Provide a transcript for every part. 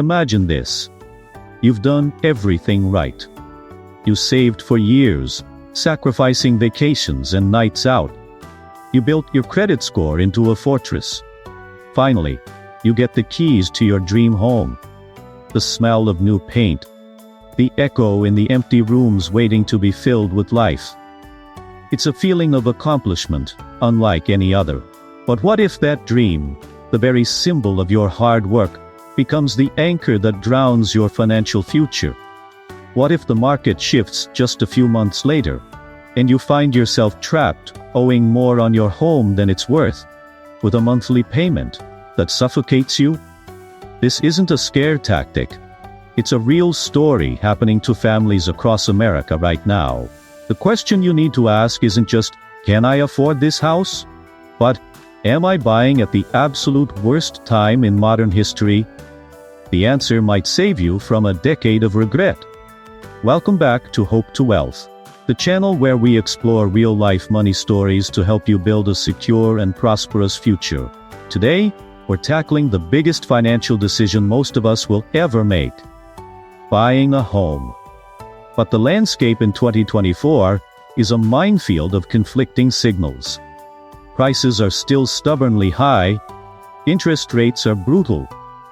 Imagine this. You've done everything right. You saved for years, sacrificing vacations and nights out. You built your credit score into a fortress. Finally, you get the keys to your dream home. The smell of new paint. The echo in the empty rooms waiting to be filled with life. It's a feeling of accomplishment, unlike any other. But what if that dream, the very symbol of your hard work, becomes the anchor that drowns your financial future? What if the market shifts just a few months later, and you find yourself trapped, owing more on your home than it's worth, with a monthly payment that suffocates you? This isn't a scare tactic. It's a real story happening to families across America right now. The question you need to ask isn't just, can I afford this house? But, am I buying at the absolute worst time in modern history? The answer might save you from a decade of regret. Welcome back to Hope to Wealth, the channel where we explore real-life money stories to help you build a secure and prosperous future. Today, we're tackling the biggest financial decision most of us will ever make: buying a home. But the landscape in 2024 is a minefield of conflicting signals. Prices are still stubbornly high, interest rates are brutal,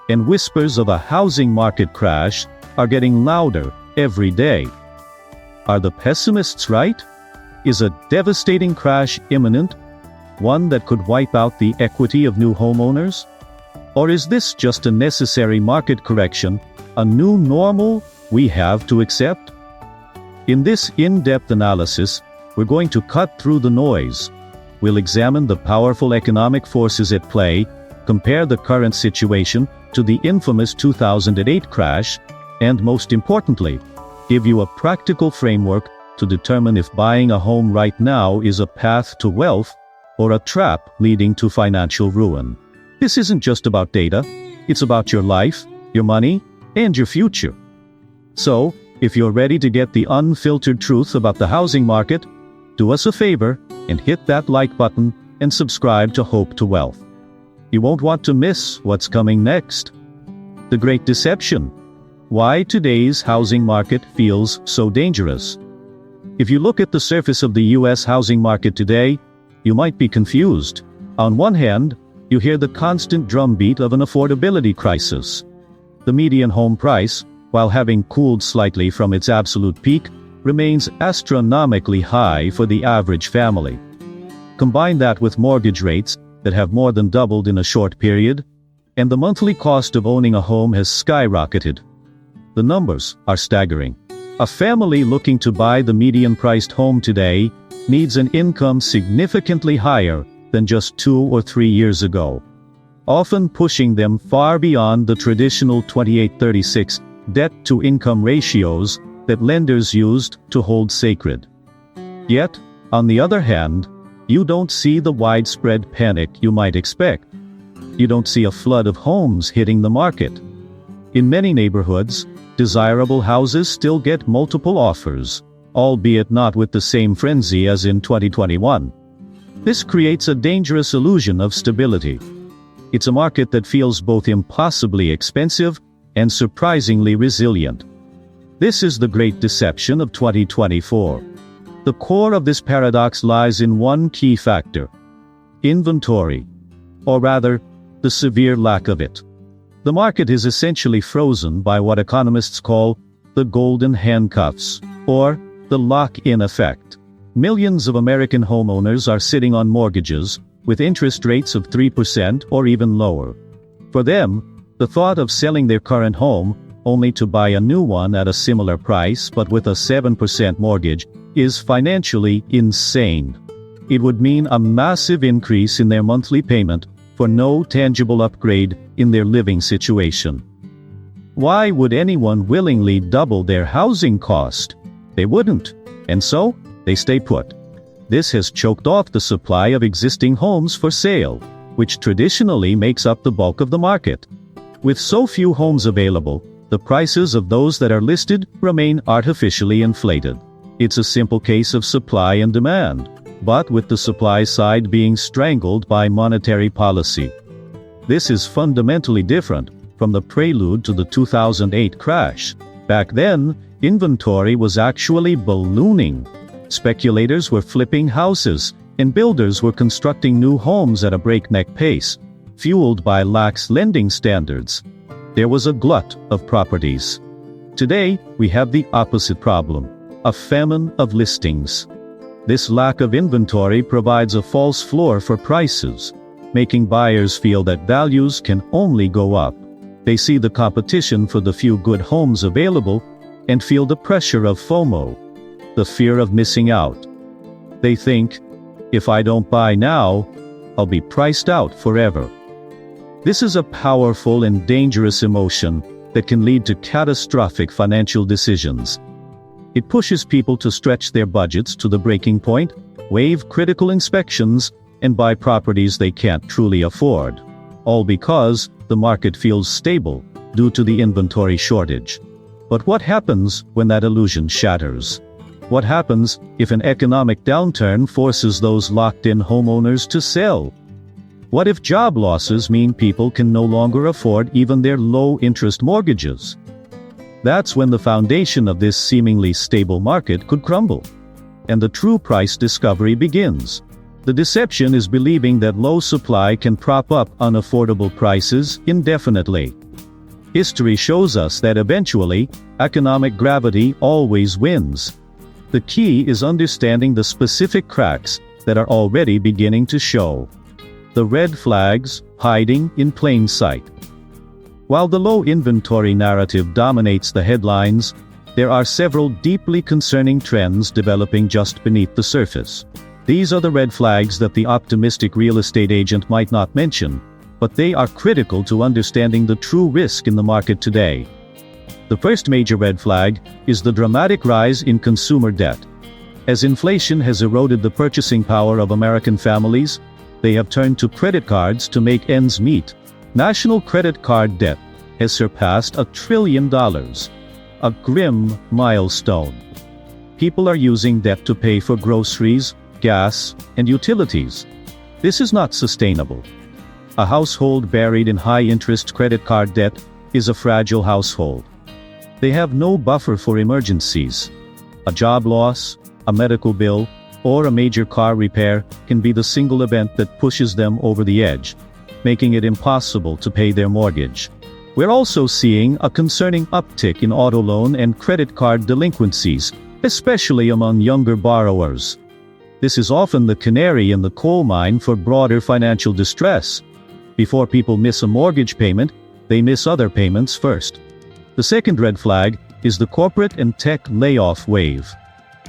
and whispers of a housing market crash are getting louder every day. Are the pessimists right? Is a devastating crash imminent? One that could wipe out the equity of new homeowners? Or is this just a necessary market correction, a new normal we have to accept? In this in-depth analysis, we're going to cut through the noise. We'll examine the powerful economic forces at play, compare the current situation to the infamous 2008 crash, and most importantly, give you a practical framework to determine if buying a home right now is a path to wealth or a trap leading to financial ruin. This isn't just about data, it's about your life, your money, and your future. So, if you're ready to get the unfiltered truth about the housing market, do us a favor and hit that like button and subscribe to Hope to Wealth. You won't want to miss what's coming next. The Great Deception. Why today's housing market feels so dangerous. If you look at the surface of the U.S. housing market today, you might be confused. On one hand, you hear the constant drumbeat of an affordability crisis. The median home price, while having cooled slightly from its absolute peak, remains astronomically high for the average family. Combine that with mortgage rates that have more than doubled in a short period, and the monthly cost of owning a home has skyrocketed. The numbers are staggering. A family looking to buy the median-priced home today needs an income significantly higher than just 2 or 3 years ago, often pushing them far beyond the traditional 28-36 debt-to-income ratios that lenders used to hold sacred. Yet, on the other hand, you don't see the widespread panic you might expect. You don't see a flood of homes hitting the market. In many neighborhoods, desirable houses still get multiple offers, albeit not with the same frenzy as in 2021. This creates a dangerous illusion of stability. It's a market that feels both impossibly expensive and surprisingly resilient. This is the great deception of 2024. The core of this paradox lies in one key factor: inventory, or rather, the severe lack of it. The market is essentially frozen by what economists call the golden handcuffs, or the lock-in effect. Millions of American homeowners are sitting on mortgages with interest rates of 3% or even lower. For them, the thought of selling their current home only to buy a new one at a similar price but with a 7% mortgage is financially insane. It would mean a massive increase in their monthly payment for no tangible upgrade in their living situation. Why would anyone willingly double their housing cost? They wouldn't, and so they stay put. This has choked off the supply of existing homes for sale, which traditionally makes up the bulk of the market. With so few homes available, the prices of those that are listed remain artificially inflated. It's a simple case of supply and demand, but with the supply side being strangled by monetary policy. This is fundamentally different from the prelude to the 2008 crash. Back then, inventory was actually ballooning. Speculators were flipping houses, and builders were constructing new homes at a breakneck pace, fueled by lax lending standards. There was a glut of properties. Today, we have the opposite problem, a famine of listings. This lack of inventory provides a false floor for prices, making buyers feel that values can only go up. They see the competition for the few good homes available and feel the pressure of FOMO, the fear of missing out. They think, if I don't buy now, I'll be priced out forever. This is a powerful and dangerous emotion that can lead to catastrophic financial decisions. It pushes people to stretch their budgets to the breaking point, waive critical inspections, and buy properties they can't truly afford. All because the market feels stable due to the inventory shortage. But what happens when that illusion shatters? What happens if an economic downturn forces those locked-in homeowners to sell? What if job losses mean people can no longer afford even their low-interest mortgages? That's when the foundation of this seemingly stable market could crumble, and the true price discovery begins. The deception is believing that low supply can prop up unaffordable prices indefinitely. History shows us that eventually, economic gravity always wins. The key is understanding the specific cracks that are already beginning to show. The red flags hiding in plain sight. While the low inventory narrative dominates the headlines, there are several deeply concerning trends developing just beneath the surface. These are the red flags that the optimistic real estate agent might not mention, but they are critical to understanding the true risk in the market today. The first major red flag is the dramatic rise in consumer debt. As inflation has eroded the purchasing power of American families, they have turned to credit cards to make ends meet. National credit card debt has surpassed $1 trillion, a grim milestone. People are using debt to pay for groceries, gas, and utilities. This is not sustainable. A household buried in high-interest credit card debt is a fragile household. They have no buffer for emergencies. A job loss, a medical bill, or a major car repair can be the single event that pushes them over the edge, making it impossible to pay their mortgage. We're also seeing a concerning uptick in auto loan and credit card delinquencies, especially among younger borrowers. This is often the canary in the coal mine for broader financial distress. Before people miss a mortgage payment, they miss other payments first. The second red flag is the corporate and tech layoff wave.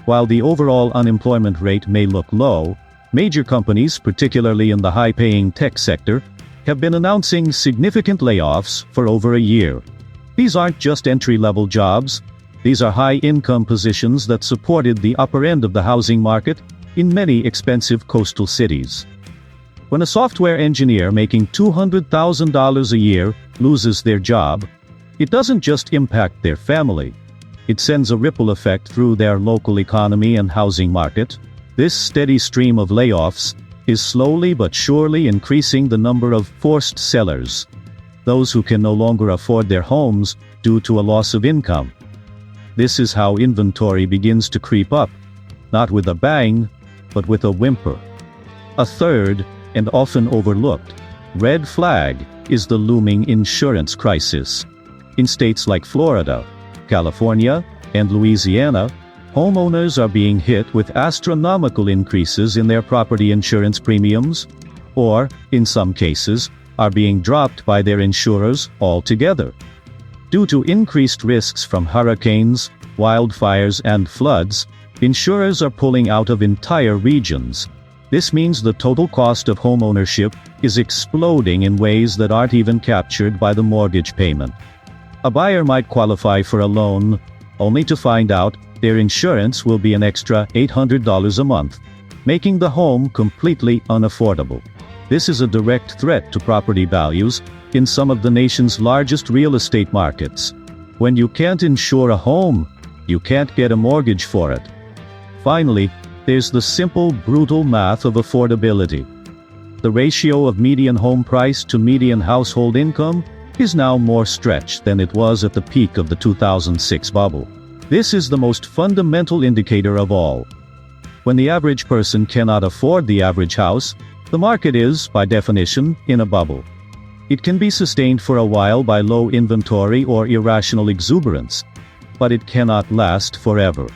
While the overall unemployment rate may look low, major companies, particularly in the high-paying tech sector, have been announcing significant layoffs for over a year. These aren't just entry-level jobs. These are high-income positions that supported the upper end of the housing market in many expensive coastal cities. When a software engineer making $200,000 a year loses their job, it doesn't just impact their family. It sends a ripple effect through their local economy and housing market. This steady stream of layoffs is slowly but surely increasing the number of forced sellers, those who can no longer afford their homes due to a loss of income. This is how inventory begins to creep up, not with a bang, but with a whimper. A third, and often overlooked, red flag is the looming insurance crisis. In states like Florida, California, and Louisiana, homeowners are being hit with astronomical increases in their property insurance premiums, or, in some cases, are being dropped by their insurers altogether. Due to increased risks from hurricanes, wildfires, and floods, insurers are pulling out of entire regions. This means the total cost of homeownership is exploding in ways that aren't even captured by the mortgage payment. A buyer might qualify for a loan, only to find out their insurance will be an extra $800 a month, making the home completely unaffordable. This is a direct threat to property values in some of the nation's largest real estate markets. When you can't insure a home, you can't get a mortgage for it. Finally, there's the simple, brutal math of affordability. The ratio of median home price to median household income is now more stretched than it was at the peak of the 2006 bubble. This is the most fundamental indicator of all. When the average person cannot afford the average house, the market is, by definition, in a bubble. It can be sustained for a while by low inventory or irrational exuberance, but it cannot last forever.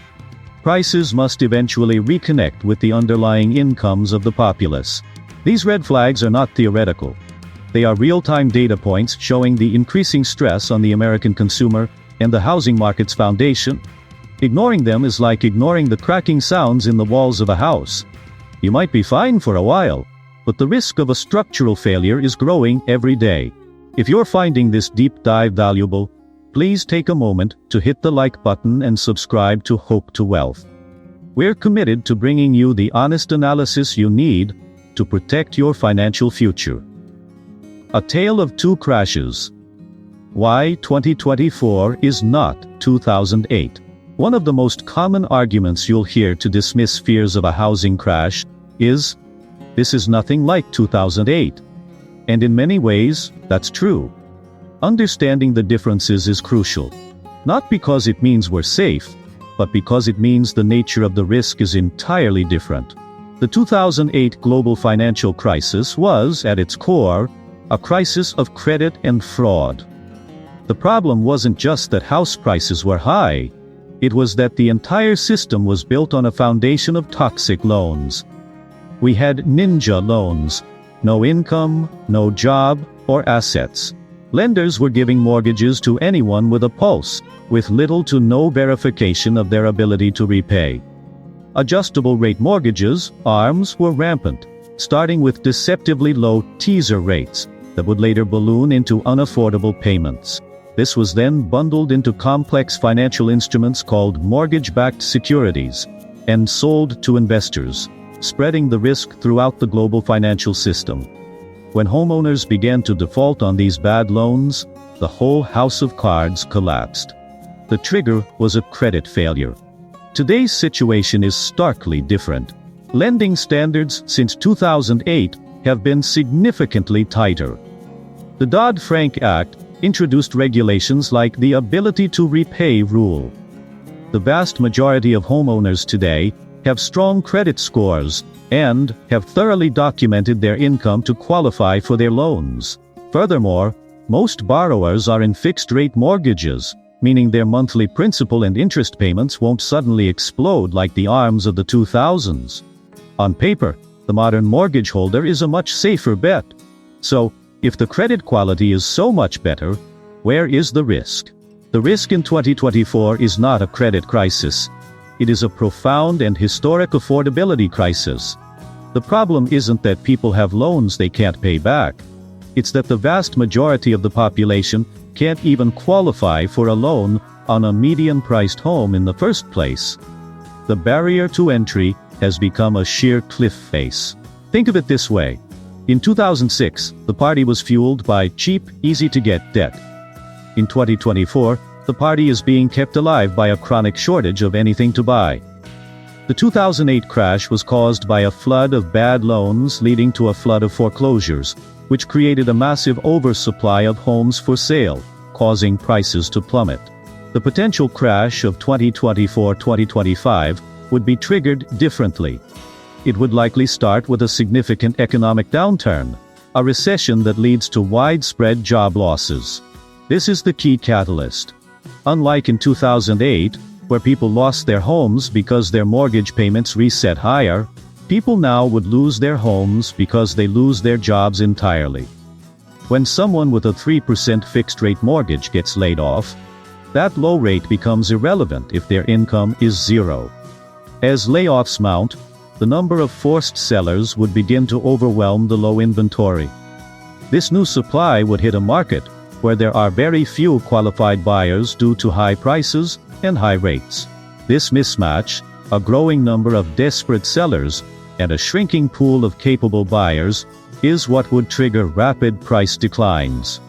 Prices must eventually reconnect with the underlying incomes of the populace. These red flags are not theoretical. They are real-time data points showing the increasing stress on the American consumer and the housing market's foundation. Ignoring them is like ignoring the cracking sounds in the walls of a house. You might be fine for a while, but the risk of a structural failure is growing every day. If you're finding this deep dive valuable, please take a moment to hit the like button and subscribe to Hope to Wealth. We're committed to bringing you the honest analysis you need to protect your financial future. A tale of two crashes. Why 2024 is not 2008. One of the most common arguments you'll hear to dismiss fears of a housing crash is, this is nothing like 2008. And in many ways, that's true. Understanding the differences is crucial. Not because it means we're safe, but because it means the nature of the risk is entirely different. The 2008 global financial crisis was, at its core, a crisis of credit and fraud. The problem wasn't just that house prices were high. It was that the entire system was built on a foundation of toxic loans. We had ninja loans. No income, no job, or assets. Lenders were giving mortgages to anyone with a pulse, with little to no verification of their ability to repay. Adjustable rate mortgages, ARMs, were rampant, starting with deceptively low teaser rates that would later balloon into unaffordable payments. This was then bundled into complex financial instruments called mortgage-backed securities and sold to investors, spreading the risk throughout the global financial system. When homeowners began to default on these bad loans, the whole house of cards collapsed. The trigger was a credit failure. Today's situation is starkly different. Lending standards since 2008 have been significantly tighter. The Dodd-Frank Act introduced regulations like the ability to repay rule. The vast majority of homeowners today have strong credit scores and have thoroughly documented their income to qualify for their loans. Furthermore, most borrowers are in fixed-rate mortgages, meaning their monthly principal and interest payments won't suddenly explode like the ARMs of the 2000s. On paper, the modern mortgage holder is a much safer bet. So, if the credit quality is so much better, where is the risk? The risk in 2024 is not a credit crisis. It is a profound and historic affordability crisis. The problem isn't that people have loans they can't pay back. It's that the vast majority of the population can't even qualify for a loan on a median-priced home in the first place. The barrier to entry has become a sheer cliff face. Think of it this way. In 2006, the party was fueled by cheap, easy-to-get debt. In 2024, the party is being kept alive by a chronic shortage of anything to buy. The 2008 crash was caused by a flood of bad loans leading to a flood of foreclosures, which created a massive oversupply of homes for sale, causing prices to plummet. The potential crash of 2024-2025 would be triggered differently. It would likely start with a significant economic downturn, a recession that leads to widespread job losses. This is the key catalyst. Unlike in 2008, where people lost their homes because their mortgage payments reset higher, people now would lose their homes because they lose their jobs entirely. When someone with a 3% fixed-rate mortgage gets laid off, that low rate becomes irrelevant if their income is zero. As layoffs mount, the number of forced sellers would begin to overwhelm the low inventory. This new supply would hit a market where there are very few qualified buyers due to high prices and high rates. This mismatch, a growing number of desperate sellers, and a shrinking pool of capable buyers, is what would trigger rapid price declines.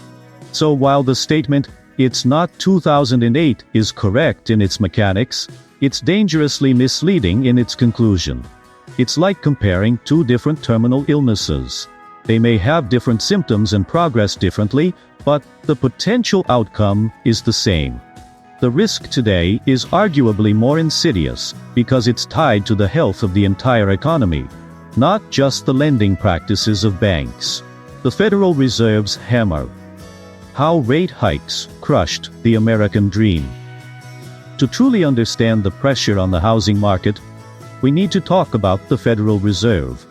So while the statement, "It's not 2008" is correct in its mechanics, it's dangerously misleading in its conclusion. It's like comparing two different terminal illnesses. They may have different symptoms and progress differently, but the potential outcome is the same. The risk today is arguably more insidious because it's tied to the health of the entire economy, not just the lending practices of banks. The Federal Reserve's hammer. How rate hikes crushed the American dream. To truly understand the pressure on the housing market, we need to talk about the Federal Reserve.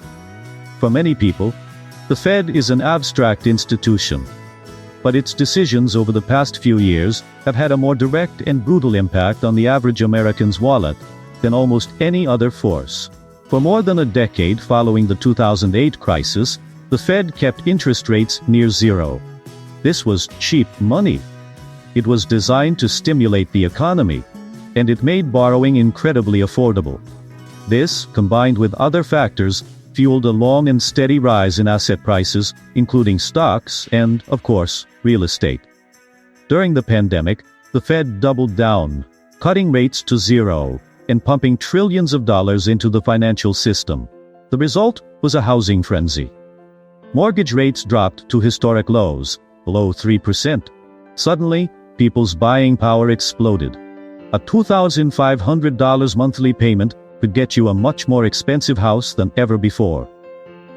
For many people, the Fed is an abstract institution, but its decisions over the past few years have had a more direct and brutal impact on the average American's wallet than almost any other force. For more than a decade following the 2008 crisis, the Fed kept interest rates near zero. This was cheap money. It was designed to stimulate the economy, and it made borrowing incredibly affordable. This, combined with other factors, fueled a long and steady rise in asset prices, including stocks and, of course, real estate. During the pandemic, the Fed doubled down, cutting rates to zero and pumping trillions of dollars into the financial system. The result was a housing frenzy. Mortgage rates dropped to historic lows, below 3%. Suddenly, people's buying power exploded. A $2,500 monthly payment could get you a much more expensive house than ever before.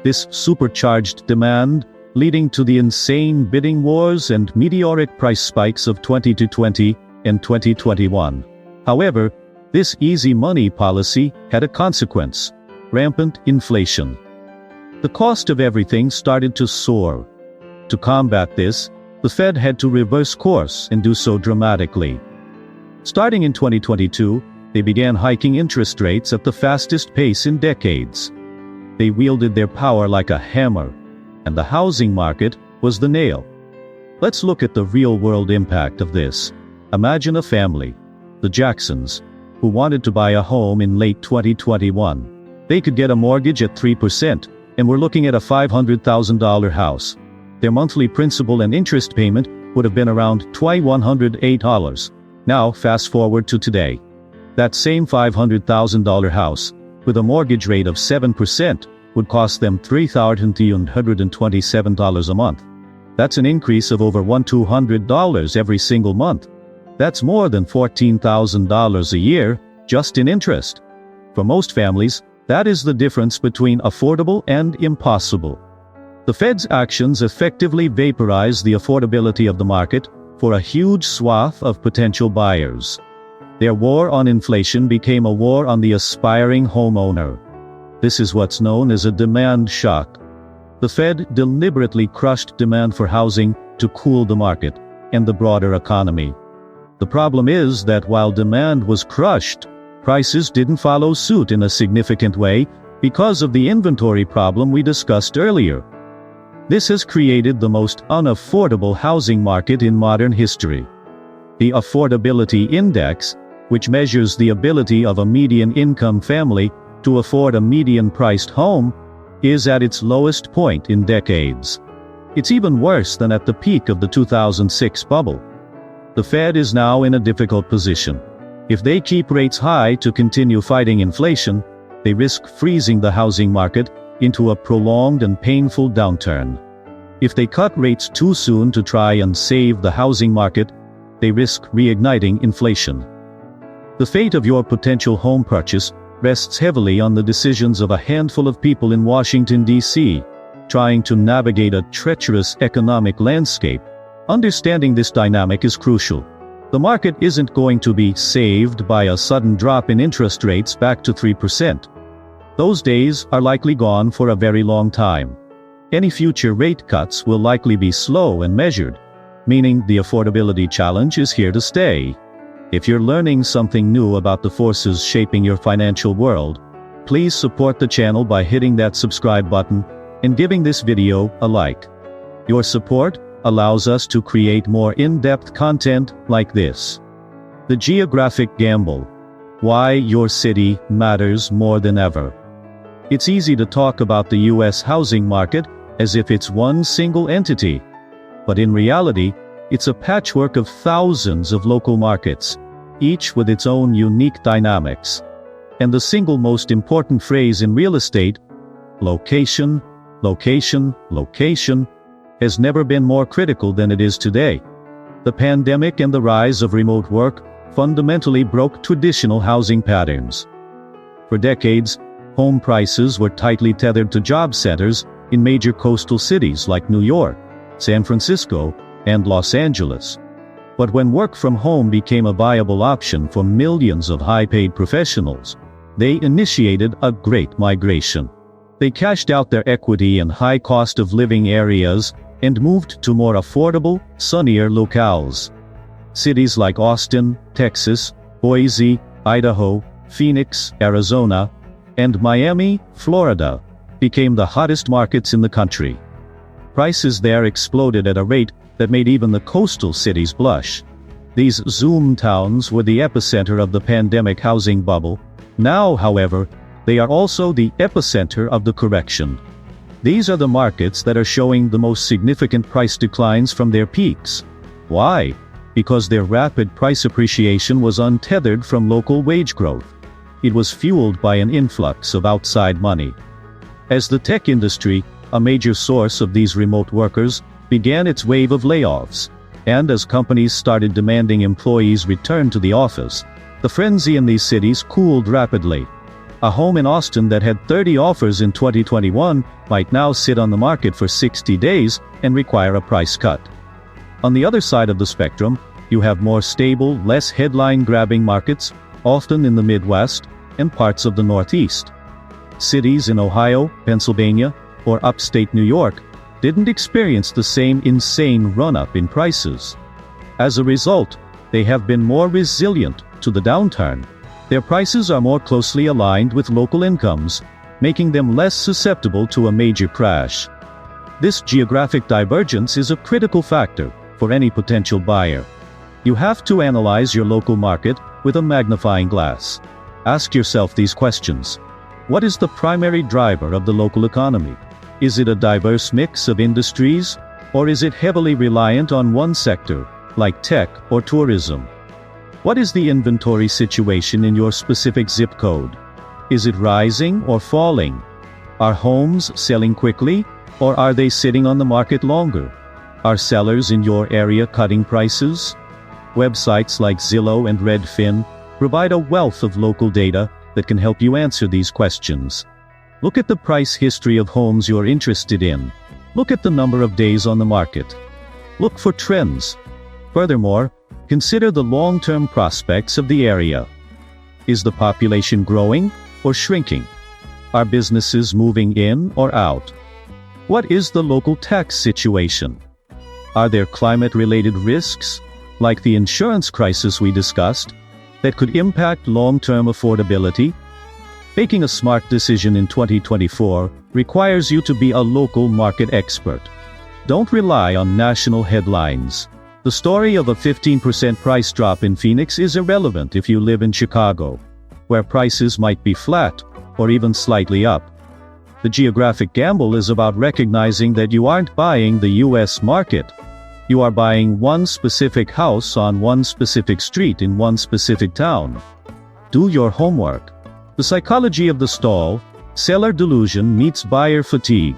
This supercharged demand, leading to the insane bidding wars and meteoric price spikes of 2020 and 2021. However, this easy money policy had a consequence: rampant inflation. The cost of everything started to soar. To combat this, the Fed had to reverse course and do so dramatically. Starting in 2022, they began hiking interest rates at the fastest pace in decades. They wielded their power like a hammer, and the housing market was the nail. Let's look at the real-world impact of this. Imagine a family, the Jacksons, who wanted to buy a home in late 2021. They could get a mortgage at 3%, and were looking at a $500,000 house. Their monthly principal and interest payment would have been around $2,108. Now, fast forward to today. That same $500,000 house, with a mortgage rate of 7%, would cost them $3,327 a month. That's an increase of over $1,200 every single month. That's more than $14,000 a year, just in interest. For most families, that is the difference between affordable and impossible. The Fed's actions effectively vaporize the affordability of the market for a huge swath of potential buyers. Their war on inflation became a war on the aspiring homeowner. This is what's known as a demand shock. The Fed deliberately crushed demand for housing to cool the market and the broader economy. The problem is that while demand was crushed, prices didn't follow suit in a significant way because of the inventory problem we discussed earlier. This has created the most unaffordable housing market in modern history. The Affordability Index, which measures the ability of a median-income family to afford a median-priced home, is at its lowest point in decades. It's even worse than at the peak of the 2006 bubble. The Fed is now in a difficult position. If they keep rates high to continue fighting inflation, they risk freezing the housing market into a prolonged and painful downturn. If they cut rates too soon to try and save the housing market, they risk reigniting inflation. The fate of your potential home purchase rests heavily on the decisions of a handful of people in Washington, D.C., trying to navigate a treacherous economic landscape. Understanding this dynamic is crucial. The market isn't going to be saved by a sudden drop in interest rates back to 3%. Those days are likely gone for a very long time. Any future rate cuts will likely be slow and measured, meaning the affordability challenge is here to stay. If you're learning something new about the forces shaping your financial world, please support the channel by hitting that subscribe button and giving this video a like. Your support allows us to create more in-depth content like this. The Geographic Gamble: Why Your City Matters More Than Ever. It's easy to talk about the U.S. housing market as if it's one single entity. But in reality, it's a patchwork of thousands of local markets, each with its own unique dynamics. And the single most important phrase in real estate: location, location, has never been more critical than it is today. The pandemic and the rise of remote work fundamentally broke traditional housing patterns. For decades, home prices were tightly tethered to job centers in major coastal cities like New York, San Francisco, and Los Angeles. But when work from home became a viable option for millions of high-paid professionals, they initiated a great migration. They cashed out their equity in high cost of living areas and moved to more affordable, sunnier locales. Cities like Austin, Texas, Boise, Idaho, Phoenix, Arizona, and Miami, Florida, became the hottest markets in the country. Prices there exploded at a rate that made even the coastal cities blush. These Zoom towns were the epicenter of the pandemic housing bubble. Now, however, they are also the epicenter of the correction. These are the markets that are showing the most significant price declines from their peaks. Why? Because their rapid price appreciation was untethered from local wage growth. It was fueled by an influx of outside money. As the tech industry, a major source of these remote workers, began its wave of layoffs, and as companies started demanding employees return to the office, the frenzy in these cities cooled rapidly. A home in Austin that had 30 offers in 2021 might now sit on the market for 60 days and require a price cut. On the other side of the spectrum, you have more stable, less headline-grabbing markets, often in the Midwest and parts of the Northeast. Cities in Ohio, Pennsylvania, or upstate New York didn't experience the same insane run-up in prices. As a result, they have been more resilient to the downturn. Their prices are more closely aligned with local incomes, making them less susceptible to a major crash. This geographic divergence is a critical factor for any potential buyer. You have to analyze your local market with a magnifying glass. Ask yourself these questions. What is the primary driver of the local economy? Is it a diverse mix of industries, or is it heavily reliant on one sector, like tech or tourism? What is the inventory situation in your specific zip code? Is it rising or falling? Are homes selling quickly, or are they sitting on the market longer? Are sellers in your area cutting prices? Websites like Zillow and Redfin provide a wealth of local data that can help you answer these questions. Look at the price history of homes you're interested in. Look at the number of days on the market. Look for trends. Furthermore, consider the long-term prospects of the area. Is the population growing or shrinking? Are businesses moving in or out? What is the local tax situation? Are there climate-related risks, like the insurance crisis we discussed, that could impact long-term affordability? Making a smart decision in 2024 requires you to be a local market expert. Don't rely on national headlines. The story of a 15% price drop in Phoenix is irrelevant if you live in Chicago, where prices might be flat or even slightly up. The geographic gamble is about recognizing that you aren't buying the US market. You are buying one specific house on one specific street in one specific town. Do your homework. The psychology of the stall, seller delusion meets buyer fatigue.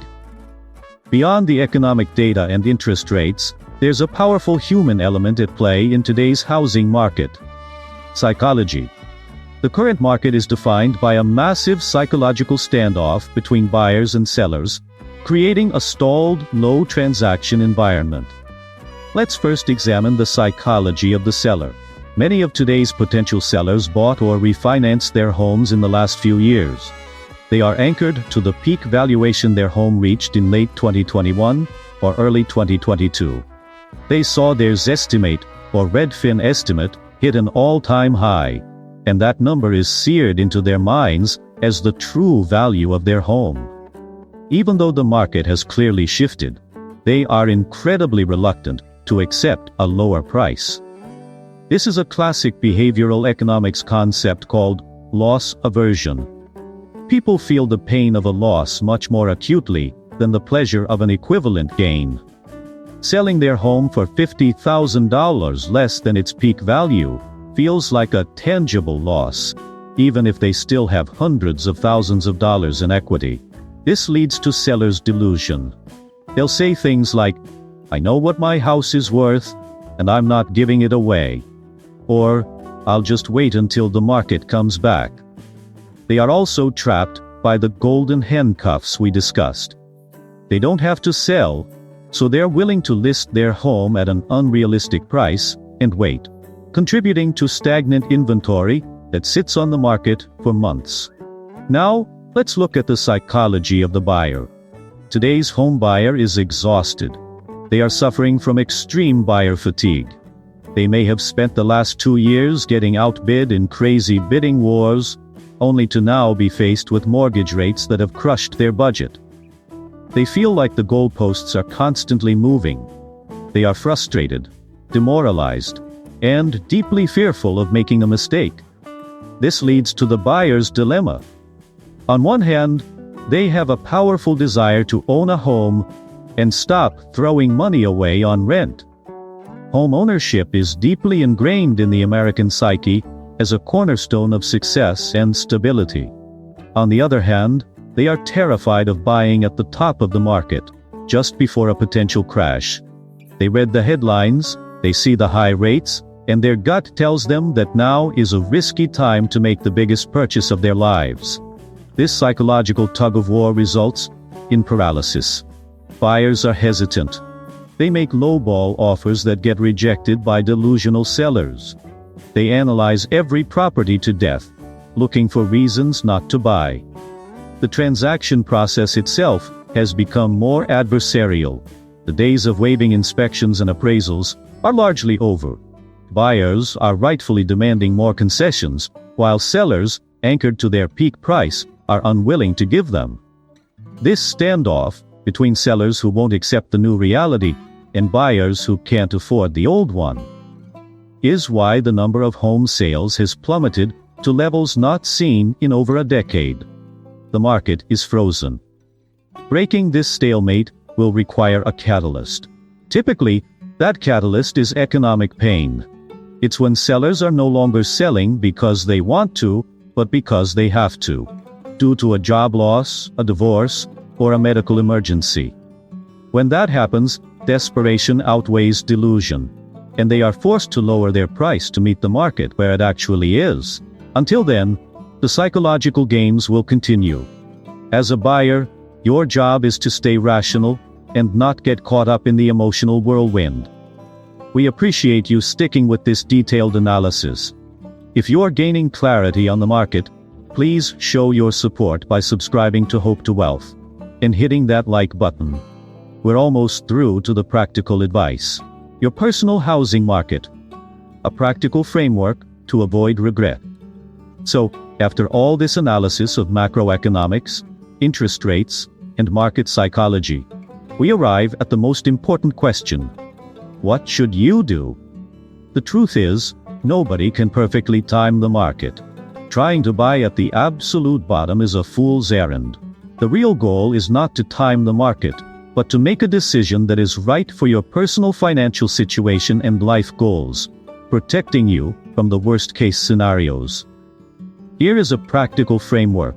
Beyond the economic data and interest rates, there's a powerful human element at play in today's housing market. Psychology. The current market is defined by a massive psychological standoff between buyers and sellers, creating a stalled, low transaction environment. Let's first examine the psychology of the seller. Many of today's potential sellers bought or refinanced their homes in the last few years. They are anchored to the peak valuation their home reached in late 2021 or early 2022. They saw their Zestimate or Redfin estimate hit an all-time high, and that number is seared into their minds as the true value of their home. Even though the market has clearly shifted, they are incredibly reluctant to accept a lower price. This is a classic behavioral economics concept called loss aversion. People feel the pain of a loss much more acutely than the pleasure of an equivalent gain. Selling their home for $50,000 less than its peak value feels like a tangible loss, even if they still have hundreds of thousands of dollars in equity. This leads to sellers' delusion. They'll say things like, "I know what my house is worth, and I'm not giving it away." Or, "I'll just wait until the market comes back." They are also trapped by the golden handcuffs we discussed. They don't have to sell, so they're willing to list their home at an unrealistic price and wait, contributing to stagnant inventory that sits on the market for months. Now, let's look at the psychology of the buyer. Today's home buyer is exhausted. They are suffering from extreme buyer fatigue. They may have spent the last 2 years getting outbid in crazy bidding wars, only to now be faced with mortgage rates that have crushed their budget. They feel like the goalposts are constantly moving. They are frustrated, demoralized, and deeply fearful of making a mistake. This leads to the buyer's dilemma. On one hand, they have a powerful desire to own a home and stop throwing money away on rent. Home ownership is deeply ingrained in the American psyche as a cornerstone of success and stability. On the other hand, they are terrified of buying at the top of the market, just before a potential crash. They read the headlines, they see the high rates, and their gut tells them that now is a risky time to make the biggest purchase of their lives. This psychological tug-of-war results in paralysis. Buyers are hesitant. They make lowball offers that get rejected by delusional sellers. They analyze every property to death, looking for reasons not to buy. The transaction process itself has become more adversarial. The days of waiving inspections and appraisals are largely over. Buyers are rightfully demanding more concessions, while sellers, anchored to their peak price, are unwilling to give them. This standoff between sellers who won't accept the new reality and buyers who can't afford the old one is why the number of home sales has plummeted to levels not seen in over a decade. The market is frozen. Breaking this stalemate will require a catalyst. Typically, that catalyst is economic pain. It's when sellers are no longer selling because they want to, but because they have to, due to a job loss, a divorce, or a medical emergency. When that happens, desperation outweighs delusion, and they are forced to lower their price to meet the market where it actually is. Until then, the psychological games will continue. As a buyer, your job is to stay rational and not get caught up in the emotional whirlwind. We appreciate you sticking with this detailed analysis. If you're gaining clarity on the market, please show your support by subscribing to Hope to Wealth and hitting that like button. We're almost through to the practical advice. Your personal housing market. A practical framework to avoid regret. So, after all this analysis of macroeconomics, interest rates, and market psychology, we arrive at the most important question. What should you do? The truth is, nobody can perfectly time the market. Trying to buy at the absolute bottom is a fool's errand. The real goal is not to time the market, but to make a decision that is right for your personal financial situation and life goals, protecting you from the worst-case scenarios. Here is a practical framework,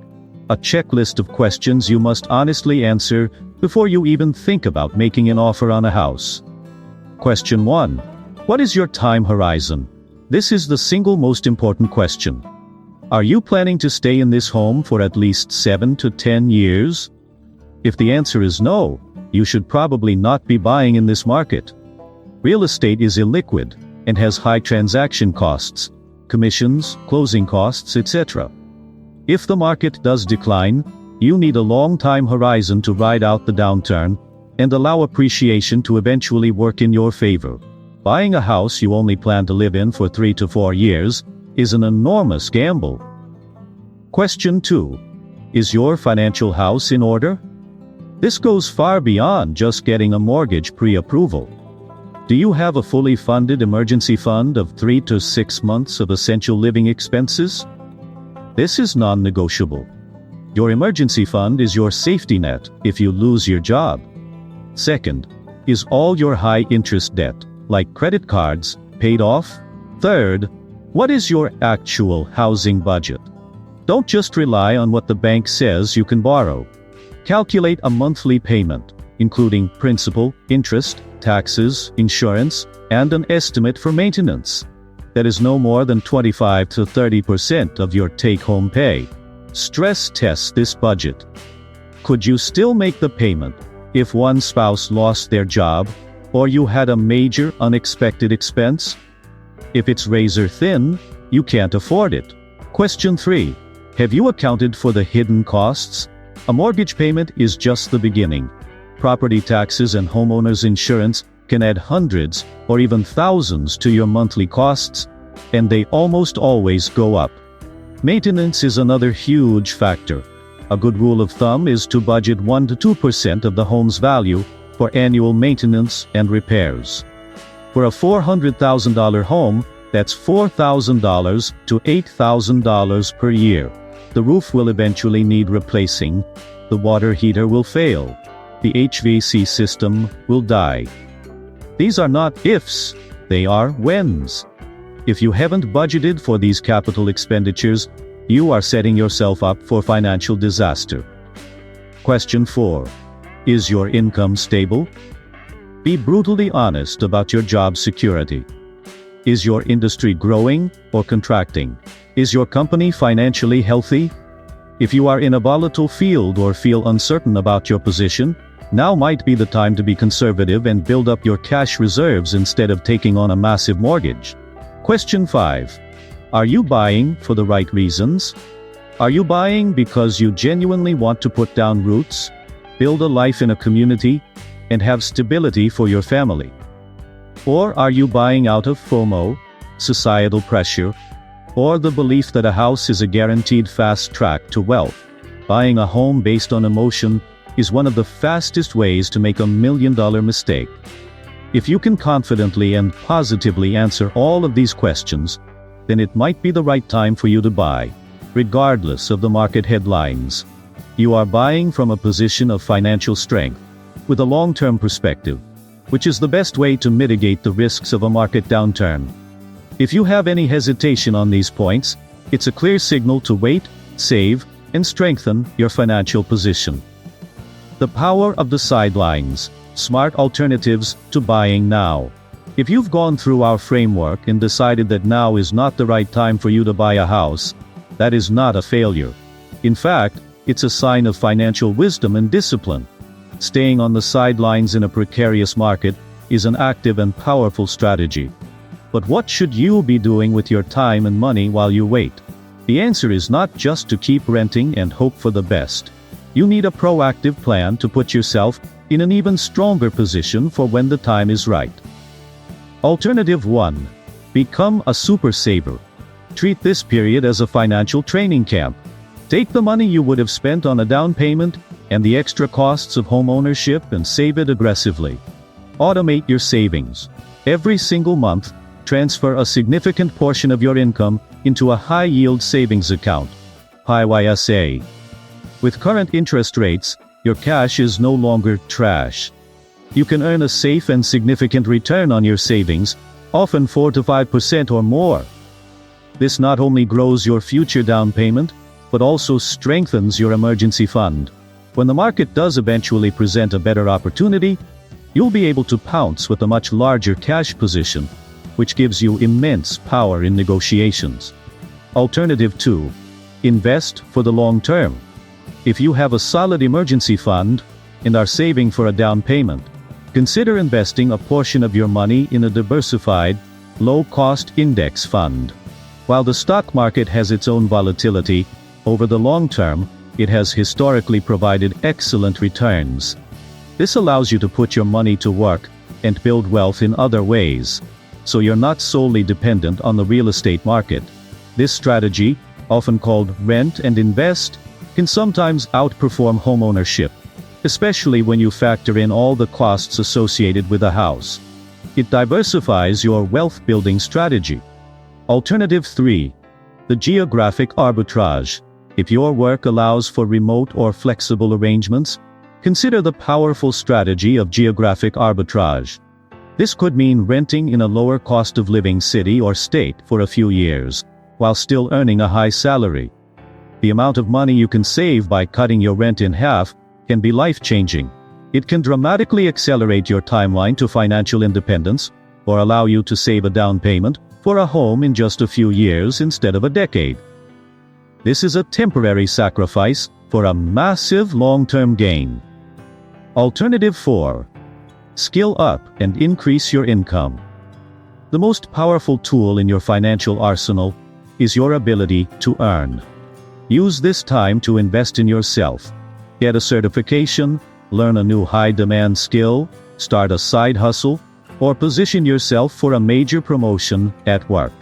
a checklist of questions you must honestly answer before you even think about making an offer on a house. Question 1. What is your time horizon? This is the single most important question. Are you planning to stay in this home for at least 7 to 10 years? If the answer is no, you should probably not be buying in this market. Real estate is illiquid and has high transaction costs, commissions, closing costs, etc. If the market does decline, you need a long time horizon to ride out the downturn and allow appreciation to eventually work in your favor. Buying a house you only plan to live in for 3 to 4 years is an enormous gamble. Question 2. Is your financial house in order? This goes far beyond just getting a mortgage pre-approval. Do you have a fully funded emergency fund of 3 to 6 months of essential living expenses? This is non-negotiable. Your emergency fund is your safety net if you lose your job. Second, is all your high-interest debt, like credit cards, paid off? Third, what is your actual housing budget? Don't just rely on what the bank says you can borrow. Calculate a monthly payment, including principal, interest, taxes, insurance, and an estimate for maintenance. That is no more than 25 to 30% of your take-home pay. Stress test this budget. Could you still make the payment if one spouse lost their job, or you had a major unexpected expense? If it's razor thin, you can't afford it. Question 3. Have you accounted for the hidden costs? A mortgage payment is just the beginning. Property taxes and homeowners insurance can add hundreds or even thousands to your monthly costs, and they almost always go up. Maintenance is another huge factor. A good rule of thumb is to budget 1 to 2% of the home's value for annual maintenance and repairs. For a $400,000 home, that's $4,000 to $8,000 per year. The roof will eventually need replacing, the water heater will fail, the HVAC system will die. These are not ifs, they are whens. If you haven't budgeted for these capital expenditures, you are setting yourself up for financial disaster. Question 4. Is your income stable? Be brutally honest about your job security. Is your industry growing or contracting? Is your company financially healthy? If you are in a volatile field or feel uncertain about your position, now might be the time to be conservative and build up your cash reserves instead of taking on a massive mortgage. Question 5. Are you buying for the right reasons? Are you buying because you genuinely want to put down roots, build a life in a community, and have stability for your family? Or are you buying out of FOMO, societal pressure, or the belief that a house is a guaranteed fast track to wealth? Buying a home based on emotion is one of the fastest ways to make $1 million mistake. If you can confidently and positively answer all of these questions, then it might be the right time for you to buy, regardless of the market headlines. You are buying from a position of financial strength, with a long-term perspective, which is the best way to mitigate the risks of a market downturn. If you have any hesitation on these points, it's a clear signal to wait, save, and strengthen your financial position. The power of the sidelines. Smart alternatives to buying now. If you've gone through our framework and decided that now is not the right time for you to buy a house, that is not a failure. In fact, it's a sign of financial wisdom and discipline. Staying on the sidelines in a precarious market is an active and powerful strategy. But what should you be doing with your time and money while you wait? The answer is not just to keep renting and hope for the best. You need a proactive plan to put yourself in an even stronger position for when the time is right. Alternative 1. Become a super saver. Treat this period as a financial training camp. Take the money you would have spent on a down payment and the extra costs of home ownership and save it aggressively. Automate your savings. Every single month, transfer a significant portion of your income into a high-yield savings account, HYSA. With current interest rates, your cash is no longer trash. You can earn a safe and significant return on your savings, often 4 to 5% or more. This not only grows your future down payment, but also strengthens your emergency fund. When the market does eventually present a better opportunity, you'll be able to pounce with a much larger cash position, which gives you immense power in negotiations. Alternative 2. Invest for the long term. If you have a solid emergency fund and are saving for a down payment, consider investing a portion of your money in a diversified, low-cost index fund. While the stock market has its own volatility, over the long term, it has historically provided excellent returns. This allows you to put your money to work and build wealth in other ways, so you're not solely dependent on the real estate market. This strategy, often called rent and invest, can sometimes outperform homeownership, especially when you factor in all the costs associated with a house. It diversifies your wealth-building strategy. Alternative 3. The geographic arbitrage. If your work allows for remote or flexible arrangements, consider the powerful strategy of geographic arbitrage. This could mean renting in a lower cost of living city or state for a few years, while still earning a high salary. The amount of money you can save by cutting your rent in half can be life-changing. It can dramatically accelerate your timeline to financial independence, or allow you to save a down payment for a home in just a few years instead of a decade. This is a temporary sacrifice for a massive long-term gain. Alternative 4. Skill up and increase your income. The most powerful tool in your financial arsenal is your ability to earn. Use this time to invest in yourself. Get a certification, learn a new high-demand skill, start a side hustle, or position yourself for a major promotion at work.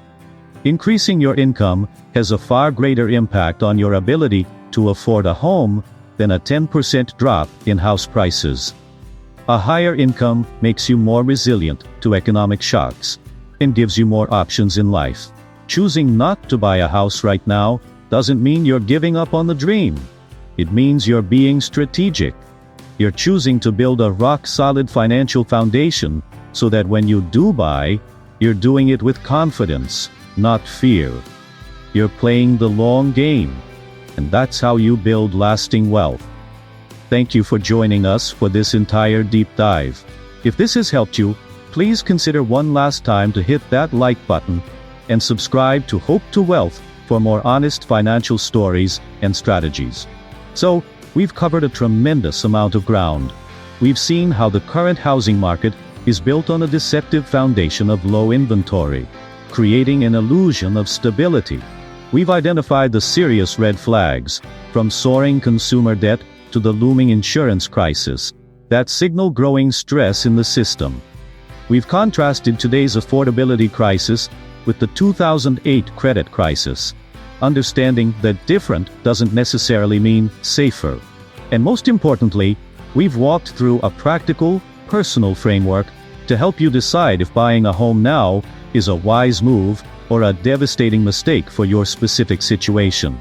Increasing your income has a far greater impact on your ability to afford a home than a 10% drop in house prices. A higher income makes you more resilient to economic shocks and gives you more options in life. Choosing not to buy a house right now doesn't mean you're giving up on the dream. It means you're being strategic. You're choosing to build a rock-solid financial foundation so that when you do buy, you're doing it with confidence, not fear. You're playing the long game, and that's how you build lasting wealth. Thank you for joining us for this entire deep dive. If this has helped you, please consider one last time to hit that like button and subscribe to Hope to Wealth for more honest financial stories and strategies. So, we've covered a tremendous amount of ground. We've seen how the current housing market is built on a deceptive foundation of low inventory, creating an illusion of stability. We've identified the serious red flags, from soaring consumer debt to the looming insurance crisis, that signal growing stress in the system. We've contrasted today's affordability crisis with the 2008 credit crisis, understanding that different doesn't necessarily mean safer. And most importantly, we've walked through a practical, personal framework to help you decide if buying a home now is a wise move or a devastating mistake for your specific situation.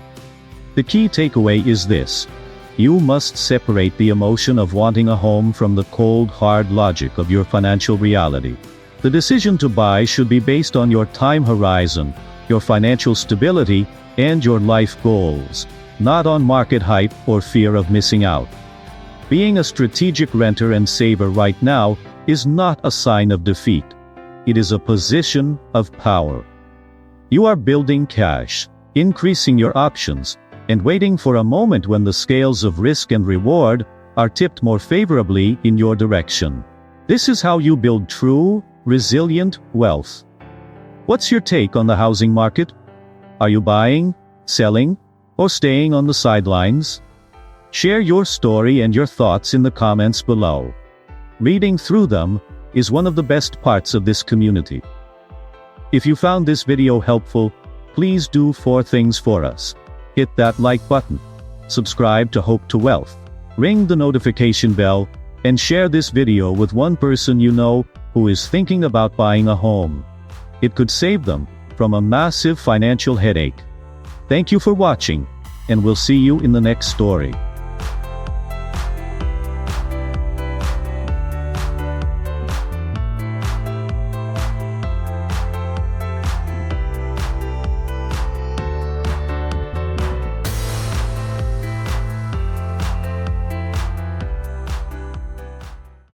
The key takeaway is this: you must separate the emotion of wanting a home from the cold, hard logic of your financial reality. The decision to buy should be based on your time horizon, your financial stability, and your life goals, not on market hype or fear of missing out. Being a strategic renter and saver right now is not a sign of defeat. It is a position of power. You are building cash, increasing your options, and waiting for a moment when the scales of risk and reward are tipped more favorably in your direction. This is how you build true, resilient wealth. What's your take on the housing market? Are you buying, selling, or staying on the sidelines? Share your story and your thoughts in the comments below. Reading through them is one of the best parts of this community. If you found this video helpful, please do 4 things for us. Hit that like button, subscribe to Hope to Wealth, ring the notification bell, and share this video with one person you know who is thinking about buying a home. It could save them from a massive financial headache. Thank you for watching, and we'll see you in the next story.